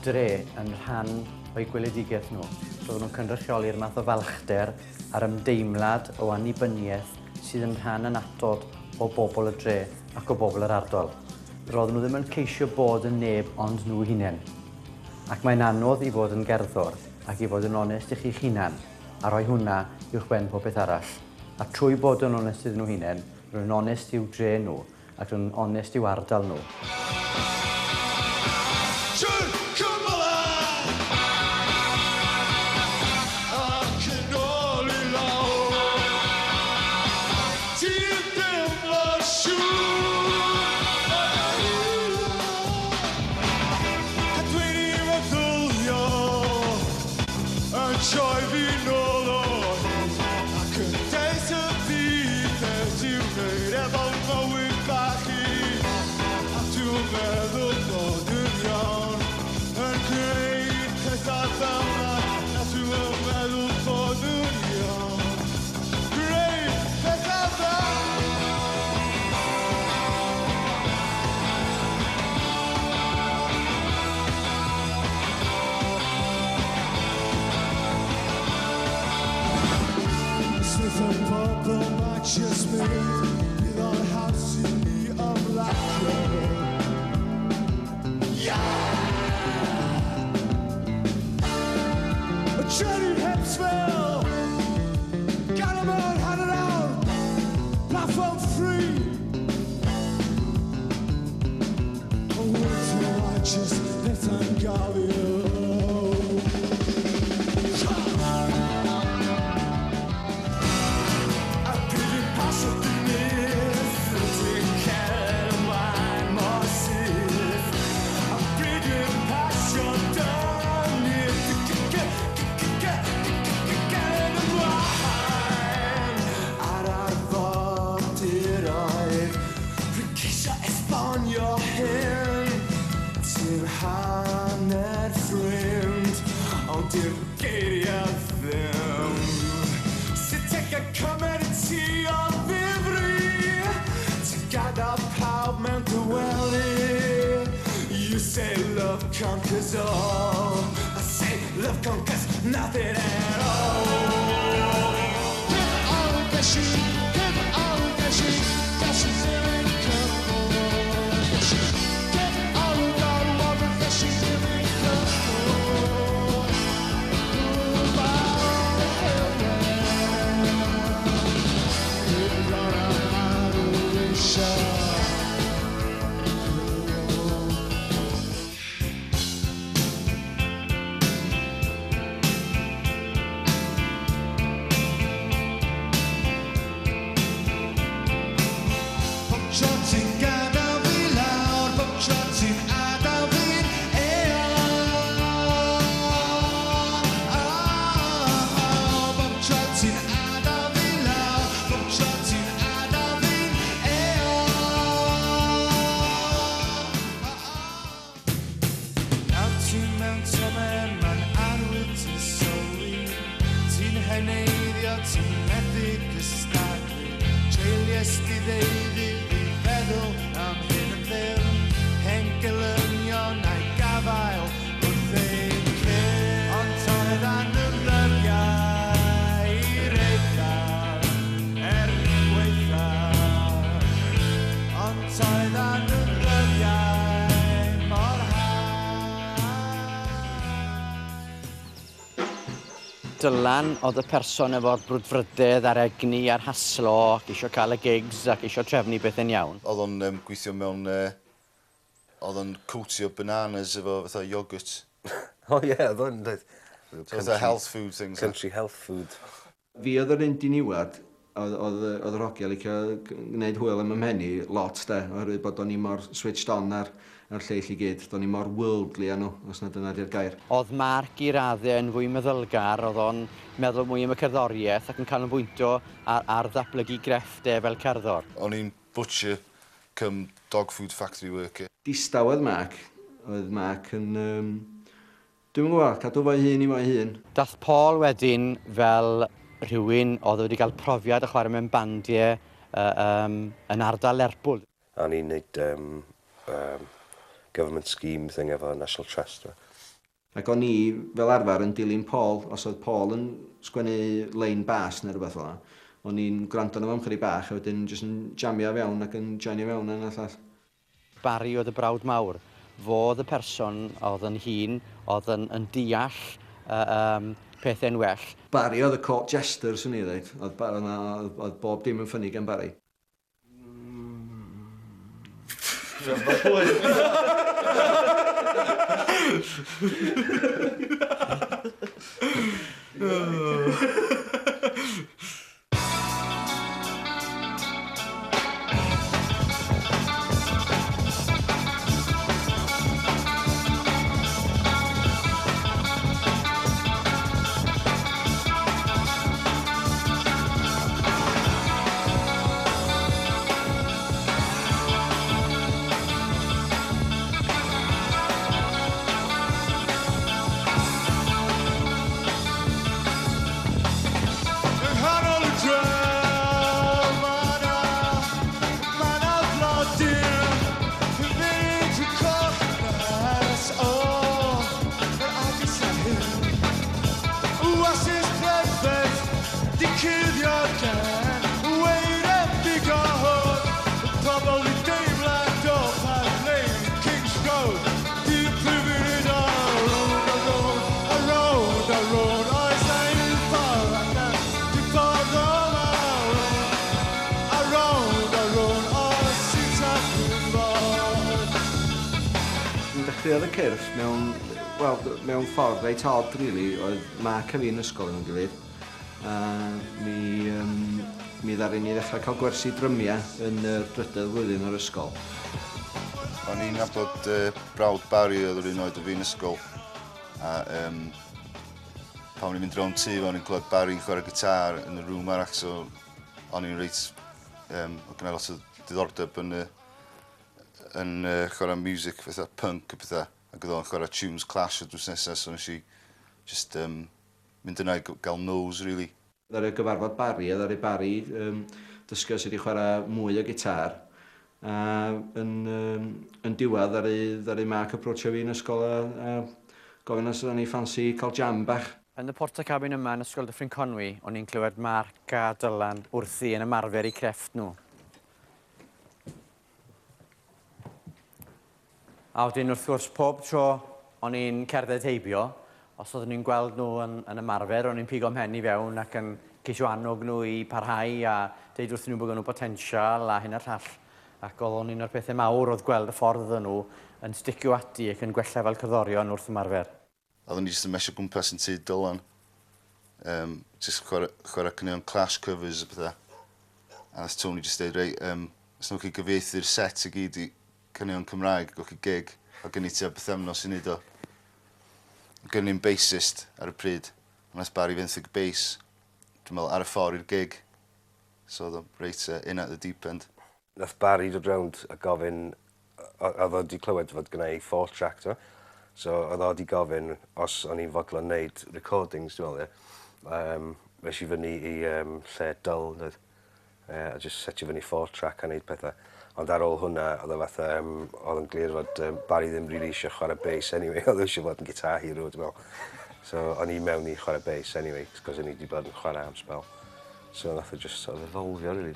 dre yn rhan o'i gweledigaeth nhw. Roedden nhw'n cynrychioli'r math o falchder a'r ymdeimlad o annibyniaeth sydd yn rhan anatod o bobl y dre ac o bobl yr ardal. Roedden nhw ddim yn ceisio bod yn neb ond nhw hunain. Ac mae'n anodd i fod yn gerddor ac i fod yn onest i chi'ch hunan a rhoi hwnna uwch ben pob beth arall. A trwy bod yn onest iddyn nhw hunain, rwy'n onest i'w dre nhw ac rwy'n onest i'w ardal nhw. Conquers all. I say love conquers nothing at all. Give all the shit, give all the shit, that's in control. Give all the shit in control. Dylan oedd y person efo'r brwdfrydedd a'r egni a'r haslo ac eisiau cael y gigs ac eisiau trefnu beth yn iawn. Oedd o'n gweithio mewn... oedd o'n coatio bananas efo fatha iogurt. O ie, oedd o'n dweud. Fatha health food things. Country health food. Fi oedd yr un diniwad, oedd yr hogia licio gwneud hwyl am ymhenni lot de, oherwydd bod o'n i mor switched on ar lleill i gyd. Do'n i mor worldly â nhw, os na dyna di'r gair. Oedd Marc i raddau yn fwy meddylgar, oedd o'n meddwl mwy am y cerddoriaeth ac yn cael yn bwyntio ar ddatblygu grefftau fel cerddor. O'n i'n butcher cum dog food factory worker. Distaw oedd Marc. Oedd Marc yn... Dwi'n gwybod, cadw fo'i hun i fo'i hun. Dath Paul wedyn fel rhywun oedd wedi cael profiad o chwarae mewn bandiau yn ardal Lerpwl. A ni'n neud government scheme thing efo National Trust. Ac o'n i, fel arfer, yn dilyn Paul, os oedd Paul yn sgwennu lein bas neu rhywbeth fel yna. O'n i'n gwrando na fo chydig bach, a wedyn jyst yn jamio fewn ac yn joinio fewn yn y llall. Barry oedd y brawd mawr. Fo oedd y person oedd yn hun, oedd yn deall pethau'n well. Barry oedd y court jester, swn i ddweud. Oedd bob dim yn ffynnu gan Barry. Dechreuodd y Cyrff mewn ffordd reit od, rili, oedd Mark a fi'n ysgol yn gilydd. Mi ddaru ni ddechrau cael gwersi drymiau yn y drydydd flwyddyn o'r ysgol. O'n i'n nabod brawd Barry oedd yr un oed o fi'n ysgol. A pan o'n i'n mynd rownd tŷ, o'n i'n clywed Barry'n chwarae gitar yn y rŵm arall, so o'n i'n reit... o gynnau lot o diddordeb yn chwarae music, fatha punk a pethau. Ac oedd o'n chwarae tunes Clash o drws nesaf, so nes i just mynd yna i gael nose, really. Ddaru gyfarfod Barry, a ddaru Barry dysgu os wedi chwarae mwy o gitar. Yn diwedd, ddaru Mark approachio fi yn ysgol a gofyn os ydyn ni ffansi cael jam bach. Yn y porta cabin yma yn ysgol Dyffryn Conwy, o'n i'n clywed Mark a Dylan wrthi yn ymarfer eu crefft nhw. A wedyn wrth gwrs pob tro o'n i'n cerdded heibio, os oedden ni'n gweld nhw yn ymarfer, o'n i'n pigo mhen i fewn ac yn ceisio annog nhw i parhau a deud wrthyn nhw bod nhw'n potensial a hyn a'r llall. Ac oedd o'n un o'r pethau mawr oedd gweld y ffordd oedden nhw yn sticio ati ac yn gwella fel cerddorion wrth ymarfer. Oedden ni jyst yn mesio gwmpas yn tŷ Dylan. Jyst chwarae cynnion Clash covers a pethau. A nes Tony jyst dweud, rei, os nhw'n chi gyfieithu'r set i gyd i cynnion Cymraeg, gwch chi gig, a gynnu ti a bythefnos i wneud o. Gynnu ni'n bassist ar y pryd, ond nes Barry fenthyg bass, dwi'n meddwl ar y ffordd i'r gig. So oedd o reit in at the deep end. Nath Barry dod rownd a gofyn, oedd o wedi clywed fod gynnau 4-track, to. So oedd o wedi gofyn os o'n i'n fodlon wneud recordings, dwi'n meddwl. Nes i fyny i lle dull, a just setio fyny 4-track a wneud pethau. Ond ar ôl hwnna, oedd yn glir fod Barry ddim rili eisiau chwarae bass anyway, oedd eisiau fod yn gitar hero, dwi'n meddwl. So o'n i mewn i chwarae bass anyway, cos o'n i wedi bod yn chwarae am spel. So nath o just sort of evolfio, really,